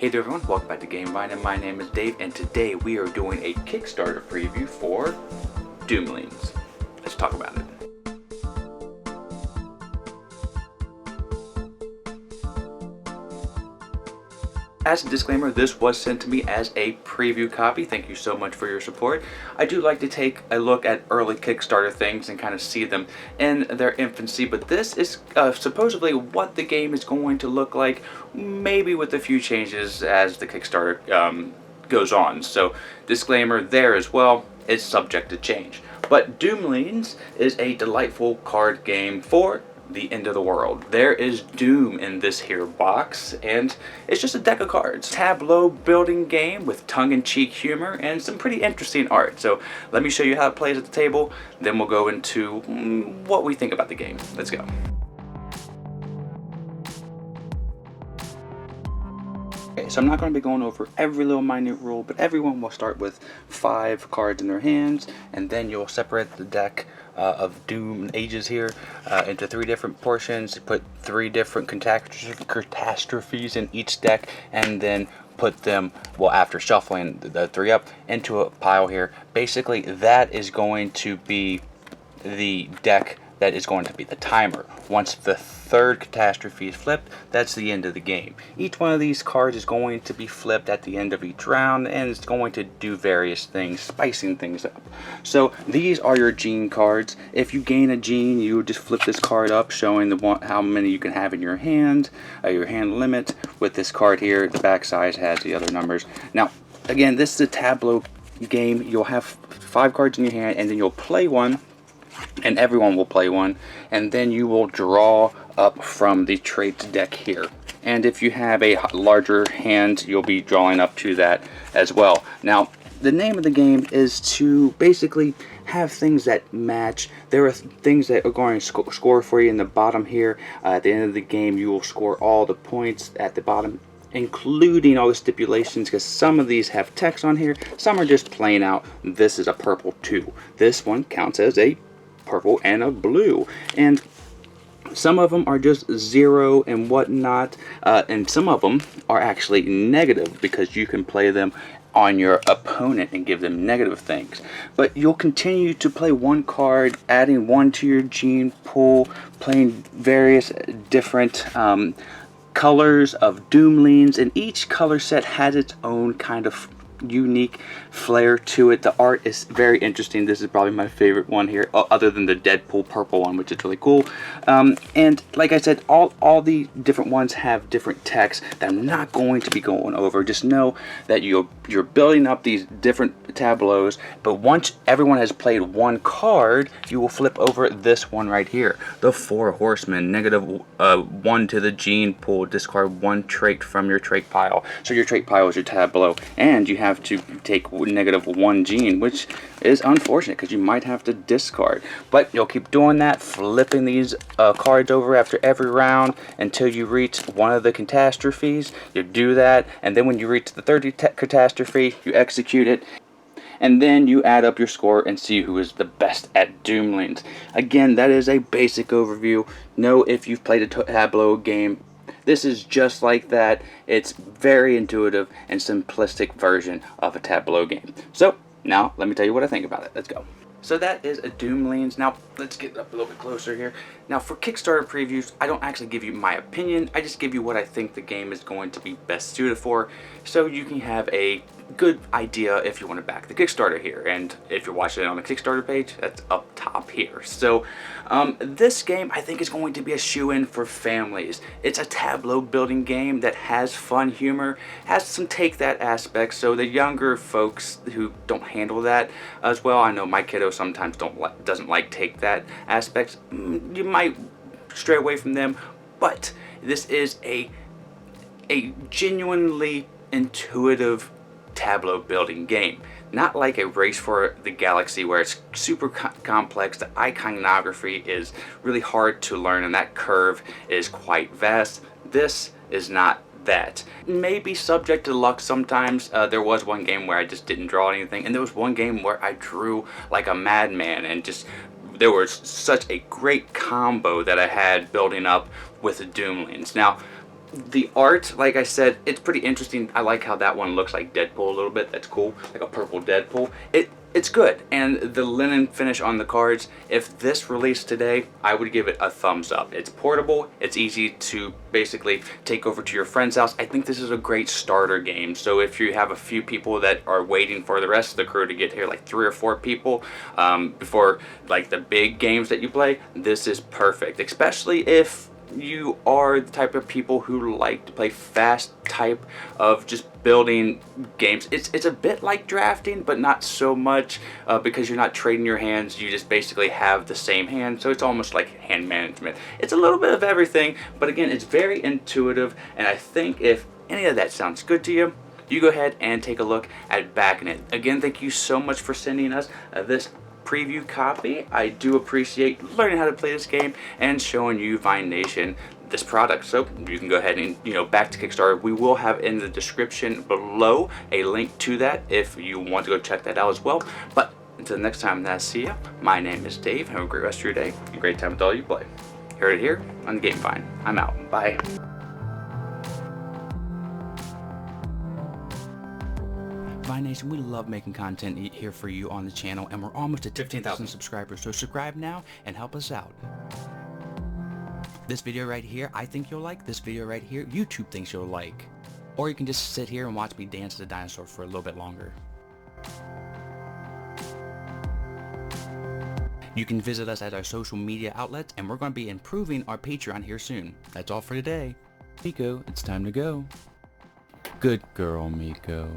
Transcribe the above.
Hey there everyone, welcome back to Gamevine, and my name is Dave, and today we are doing a Kickstarter preview for Doomlings. Let's talk about it. As a disclaimer, this was sent to me as a preview copy. Thank you so much for your support. I do like to take a look at early Kickstarter things and kind of see them in their infancy, but this is supposedly what the game is going to look like, maybe with a few changes as the Kickstarter goes on. So disclaimer there as well, it's subject to change. But Doomlings is a delightful card game for the end of the world. There is doom in this here box, and it's just a deck of cards. Tableau building game with tongue-in-cheek humor and some pretty interesting art. So let me show you how it plays at the table, then we'll go into what we think about the game. Let's go. Okay, so I'm not going to be going over every little minute rule, but everyone will start with 5 cards in their hands, and then you'll separate the deck of Doom Ages here into 3 different portions, put 3 different catastrophes in each deck, and then put them, well, after shuffling the 3 up, into a pile here. Basically, that is going to be the deck that is going to be the timer. Once the 3rd catastrophe is flipped, that's the end of the game. Each one of these cards is going to be flipped at the end of each round, and it's going to do various things, spicing things up. So these are your gene cards. If you gain a gene, you just flip this card up, showing how many you can have in your hand limit. With this card here, the back side has the other numbers. Now, again, this is a tableau game. You'll have 5 cards in your hand, and then you'll play one, and everyone will play one, and then you will draw up from the traits deck here. And if you have a larger hand, you'll be drawing up to that as well. Now, the name of the game is to basically have things that match. There are things that are going to score for you in the bottom here. At the end of the game, you will score all the points at the bottom, including all the stipulations, because some of these have text on here, some are just plain out, this is a purple 2. This one counts as a purple and a blue, and some of them are just 0 and whatnot, and some of them are actually negative because you can play them on your opponent and give them negative things. But you'll continue to play one card, adding 1 to your gene pool, playing various different colors of Doomlings, and each color set has its own kind of unique flair to it. The art is very interesting. This is probably my favorite one here, other than the Deadpool purple one, which is really cool. And like I said, all the different ones have different text that I'm not going to be going over. Just know that you're building up these different tableaus, but once everyone has played one card, you will flip over this one right here, the 4 Horsemen. -1 to the gene pool, discard 1 trait from your trait pile. So your trait pile is your tableau, and you have to take -1 gene, which is unfortunate because you might have to discard. But you'll keep doing that, flipping these cards over after every round until you reach one of the catastrophes. You do that, and then when you reach the 3rd catastrophe, you execute it, and then you add up your score and see who is the best at Doomlings. Again, that is a basic overview. Know if you've played a tableau game, this is just like that. It's very intuitive and simplistic version of a tableau game. So now let me tell you what I think about it. Let's go. So that is a Doomlings. Now let's get up a little bit closer here. Now for Kickstarter previews, I don't actually give you my opinion. I just give you what I think the game is going to be best suited for, so you can have a good idea if you want to back the Kickstarter here. And if you're watching it on the Kickstarter page, that's up top here. So this game I think is going to be a shoe-in for families. It's a tableau building game that has fun humor, has some take that aspects, so the younger folks who don't handle that as well, I know my kiddo sometimes doesn't like take that aspects, you might stray away from them, but this is a genuinely intuitive tableau building game. Not like a Race for the Galaxy where it's super complex, the iconography is really hard to learn, and that curve is quite vast. This is not that. Maybe subject to luck sometimes. There was one game where I just didn't draw anything, and there was one game where I drew like a madman, and just there was such a great combo that I had building up with the Doomlings. Now, The art, like I said, it's pretty interesting. I like how that one looks like Deadpool a little bit. That's cool, like a purple Deadpool. It's good, and the linen finish on the cards, if this released today, I would give it a thumbs up. It's portable, it's easy to basically take over to your friend's house. I think this is a great starter game, so if you have a few people that are waiting for the rest of the crew to get here, like 3 or 4 people, before like the big games that you play, this is perfect, especially if you are the type of people who like to play fast type of just building games. It's a bit like drafting, but not so much, because you're not trading your hands. You just basically have the same hand, so it's almost like hand management. It's a little bit of everything, but again, it's very intuitive, and I think if any of that sounds good to you, you go ahead and take a look at backing it. Again, thank you so much for sending us this preview copy. I do appreciate learning how to play this game and showing you, Vine Nation, this product. So you can go ahead and, back to Kickstarter. We will have in the description below a link to that if you want to go check that out as well. But until the next time that I see you, my name is Dave. Have a great rest of your day. A great time with all you play. Heard it here on Game Vine. I'm out. Bye. Vine Nation, we love making content here for you on the channel, and we're almost at 15,000 subscribers, so subscribe now and help us out. This video right here, I think you'll like. This video right here, YouTube thinks you'll like. Or you can just sit here and watch me dance as a dinosaur for a little bit longer. You can visit us at our social media outlets, and we're going to be improving our Patreon here soon. That's all for today. Miko, it's time to go. Good girl, Miko.